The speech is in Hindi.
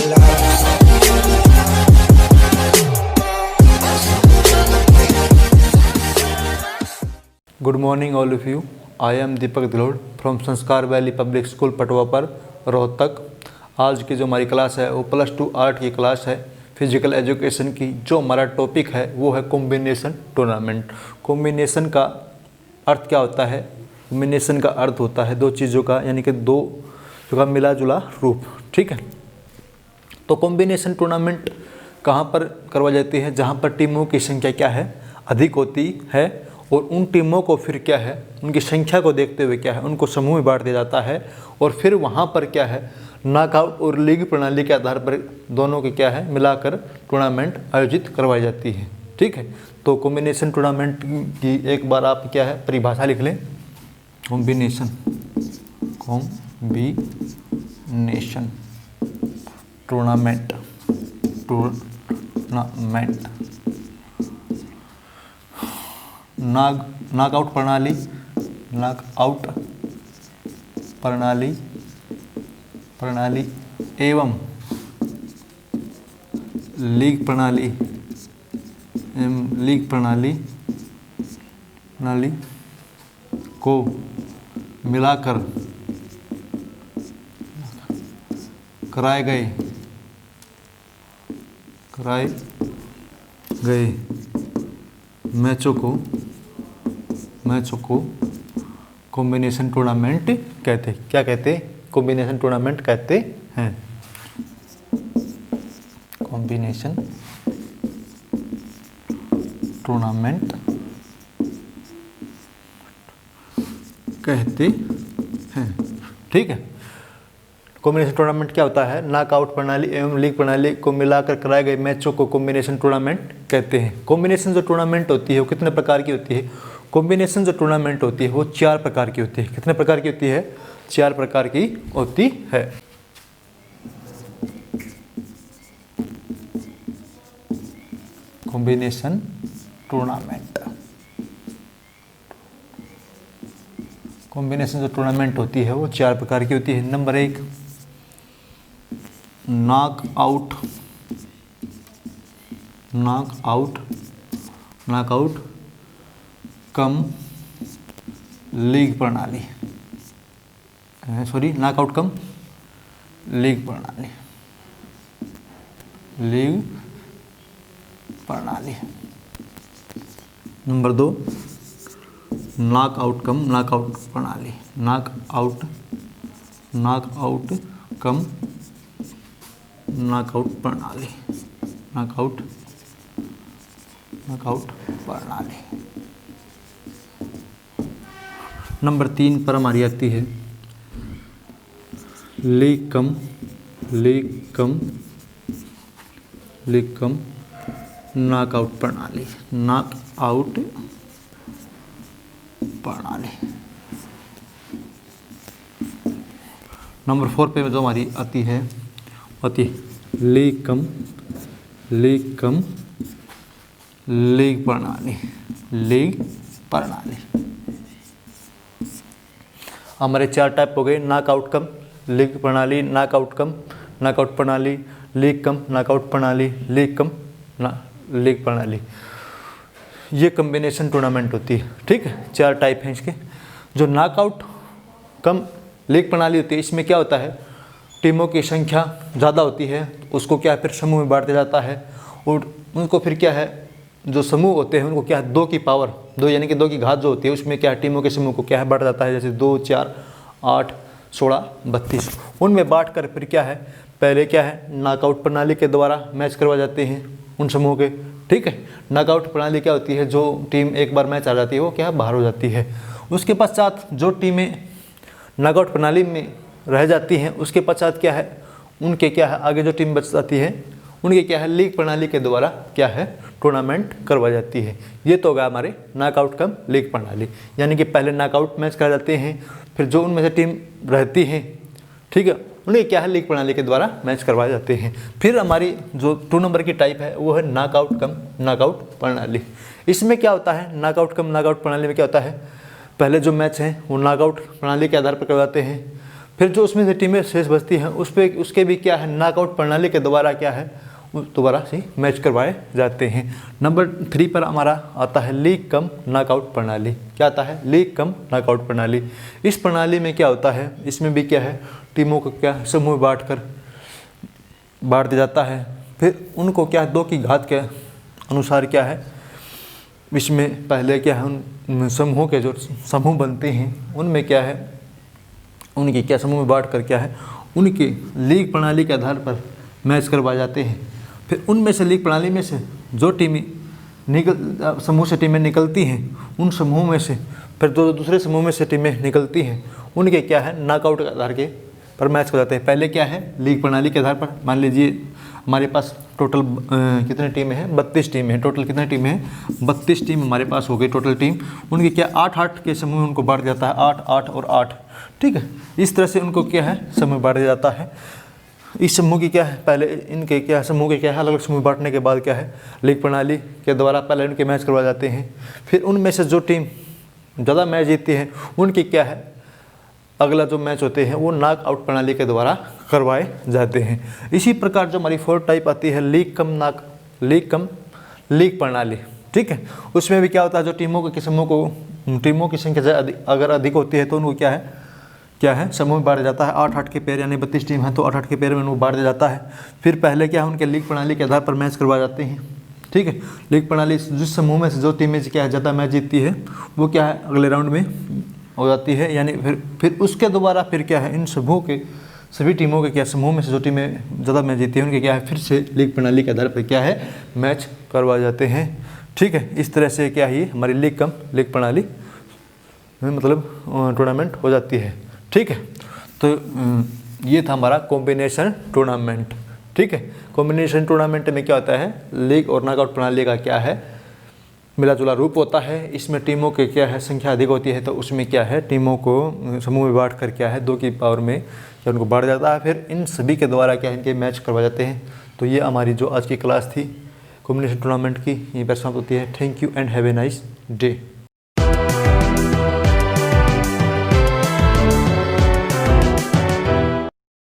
Good morning all of you. I am Deepak Dilod from Sanskar valley public school Patwapur Rohtak. आज की जो हमारी क्लास है वो +2 आर्ट की क्लास है फिजिकल एजुकेशन की। जो हमारा टॉपिक है वो है कॉम्बिनेशन टूर्नामेंट। कॉम्बिनेशन का अर्थ क्या होता है? कॉम्बिनेशन का अर्थ होता है दो चीज़ों का, यानी कि दो का मिला जुला रूप। ठीक है, तो कॉम्बिनेशन टूर्नामेंट कहाँ पर करवाई जाती है? जहाँ पर टीमों की संख्या क्या है, अधिक होती है, और उन टीमों को फिर क्या है, उनकी संख्या को देखते हुए क्या है, उनको समूह में बांट दिया जाता है, और फिर वहाँ पर क्या है, नॉकआउट और लीग प्रणाली के आधार पर दोनों के क्या है मिलाकर टूर्नामेंट आयोजित करवाई जाती है। ठीक है, तो कॉम्बिनेशन टूर्नामेंट की एक बार आप क्या है परिभाषा लिख लें। कॉम्बिनेशन टूर्नामेंट नॉकआउट प्रणाली एवं लीग प्रणाली को मिलाकर कराए गए मैचों को कॉम्बिनेशन टूर्नामेंट कहते हैं। क्या कहते हैं? कॉम्बिनेशन टूर्नामेंट कहते हैं। कॉम्बिनेशन टूर्नामेंट कहते हैं। ठीक है, कॉम्बिनेशन टूर्नामेंट क्या होता है? नॉकआउट प्रणाली एवं लीग प्रणाली को मिलाकर कराए गए मैचों को कॉम्बिनेशन टूर्नामेंट कहते हैं। कॉम्बिनेशन जो टूर्नामेंट होती है वो कितने प्रकार की होती है? कॉम्बिनेशन जो टूर्नामेंट होती है वो 4 प्रकार की होती है। कितने प्रकार की होती है? 4 प्रकार की होती है। कॉम्बिनेशन जो टूर्नामेंट होती है वो 4 प्रकार की होती है। नंबर 1 नॉकआउट कम लीग प्रणाली। नॉकआउट कम लीग प्रणाली। नंबर 2 नॉकआउट कम नॉकआउट प्रणाली। नॉकआउट कम नॉकआउट प्रणाली। नंबर 3 पर हमारी आती है लीग कम नॉकआउट प्रणाली। नंबर 4 पे जो हमारी आती है लीग कम लीग प्रणाली। हमारे 4 टाइप हो गए, नॉकआउट कम लीग प्रणाली, नॉकआउट कम नॉकआउट प्रणाली, लीग कम नॉकआउट प्रणाली, लीग कम लीग प्रणाली। ये कॉम्बिनेशन टूर्नामेंट होती है। ठीक है, 4 टाइप हैं इसके। जो नॉकआउट कम लीग प्रणाली होती है, इसमें क्या होता है, टीमों की संख्या ज़्यादा होती है, उसको क्या है फिर समूह में बांट दिया जाता है, और उनको फिर क्या है जो समूह होते हैं उनको क्या है 2 की पावर 2 यानी कि 2 की घात जो होती है उसमें क्या है टीमों के समूह को क्या है बांटा जाता है। जैसे 2, 4, 8, 16, 32 उनमें बांट कर फिर क्या है पहले क्या है नॉकआउट प्रणाली के द्वारा मैच करवाए जाते हैं उन समूह के। ठीक है, नॉकआउट प्रणाली क्या होती है, जो टीम एक बार मैच आ जाती है वो क्या बाहर हो जाती है। उसके पश्चात जो टीमें नॉकआउट प्रणाली में रह जाती हैं उसके पश्चात क्या है उनके क्या है आगे जो टीम बच जाती है उनके क्या है लीग प्रणाली के द्वारा क्या है टूर्नामेंट करवाई जाती है। ये तो होगा हमारे नॉकआउट कम लीग प्रणाली, यानी कि पहले नॉकआउट मैच कराए जाते हैं, फिर जो उनमें से टीम रहती है ठीक है उन्हें क्या है लीग प्रणाली के द्वारा मैच करवाए जाते हैं। फिर हमारी जो 2 नंबर की टाइप है वो है नॉकआउट कम नॉकआउट प्रणाली। इसमें क्या होता है नॉकआउट कम नॉकआउट प्रणाली में क्या होता है, पहले जो मैच हैं वो नॉकआउट प्रणाली के आधार पर करवाते हैं, फिर जो उसमें से टीमें शेष बचती हैं उसके भी क्या है नॉकआउट प्रणाली के द्वारा क्या है दोबारा से मैच करवाए जाते हैं। नंबर 3 पर हमारा आता है लीग कम नॉकआउट प्रणाली। क्या आता है? लीग कम नॉकआउट प्रणाली। इस प्रणाली में क्या होता है, इसमें भी क्या है टीमों को क्या समूह बांट दिया जाता है। फिर उनको क्या है 2 की घात के अनुसार क्या है इसमें पहले क्या है उन समूहों के जो समूह बनते हैं उनमें क्या है उनकी क्या समूह में बांट कर क्या है उनकी लीग प्रणाली के आधार पर मैच करवाए जाते हैं। फिर उनमें से लीग प्रणाली में से जो टीमें समूह से टीमें निकलती हैं उन समूह में से फिर जो दूसरे समूह में से टीमें निकलती हैं उनके क्या है नॉकआउट के आधार के पर मैच हो जाते हैं। पहले क्या है लीग प्रणाली के आधार पर मान लीजिए हमारे पास टोटल कितने टीमें हैं 32 टीमें हैं। टोटल कितने टीमें हैं 32 टीम हमारे पास हो गई टोटल टीम। उनकी क्या 8-8 के समूह में उनको बांट दिया जाता है 8-8 और 8। ठीक है, इस तरह से उनको क्या है समूह बांट दिया जाता है। इस समूह की क्या है पहले इनके क्या समूह के क्या है अलग अलग समूह बांटने के बाद क्या है लीग प्रणाली के द्वारा पहले उनके मैच करवाए जाते हैं। फिर उनमें से जो टीम ज़्यादा मैच जीतती है उनकी क्या है अगला जो मैच होते हैं वो नॉकआउट प्रणाली के द्वारा करवाए जाते हैं। इसी प्रकार जो हमारी 4th टाइप आती है लीग कम लीग प्रणाली। ठीक है, उसमें भी क्या होता है जो टीमों की संख्या अगर अधिक होती है तो उनको क्या है समूह में बांटा जाता है। 8-8 के पेयर यानी 32 टीम है तो 8-8 के पेयर में उनको बांट दिया जाता है। फिर पहले क्या है उनके लीग प्रणाली के आधार पर मैच करवाए जाते हैं। ठीक है, लीग प्रणाली जिस समूह में से जो टीमें क्या है ज़्यादा मैच जीतती है वो क्या है अगले राउंड में हो जाती है। यानी फिर उसके दोबारा फिर क्या है इन समूह के सभी टीमों के क्या समूह में से जो टीमें ज़्यादा मैच जीतती हैं उनके क्या है फिर से लीग प्रणाली के आधार पर क्या है मैच करवाए जाते हैं। ठीक है, इस तरह से क्या है हमारी लीग प्रणाली में मतलब टूर्नामेंट हो जाती है। ठीक है, तो ये था हमारा कॉम्बिनेशन टूर्नामेंट। ठीक है, कॉम्बिनेशन टूर्नामेंट में क्या होता है लीग और नॉकआउट प्रणाली का क्या है मिला जुला रूप होता है। इसमें टीमों के क्या है संख्या अधिक होती है तो उसमें क्या है टीमों को समूह में बांट कर क्या है 2 की पावर में क्या उनको बांट जाता है। फिर इन सभी के द्वारा क्या है इनके मैच करवाए जाते हैं। तो ये हमारी जो आज की क्लास थी कॉम्बिनेशन टूर्नामेंट की यहीं पर समाप्त होती है। Thank you and have a nice day.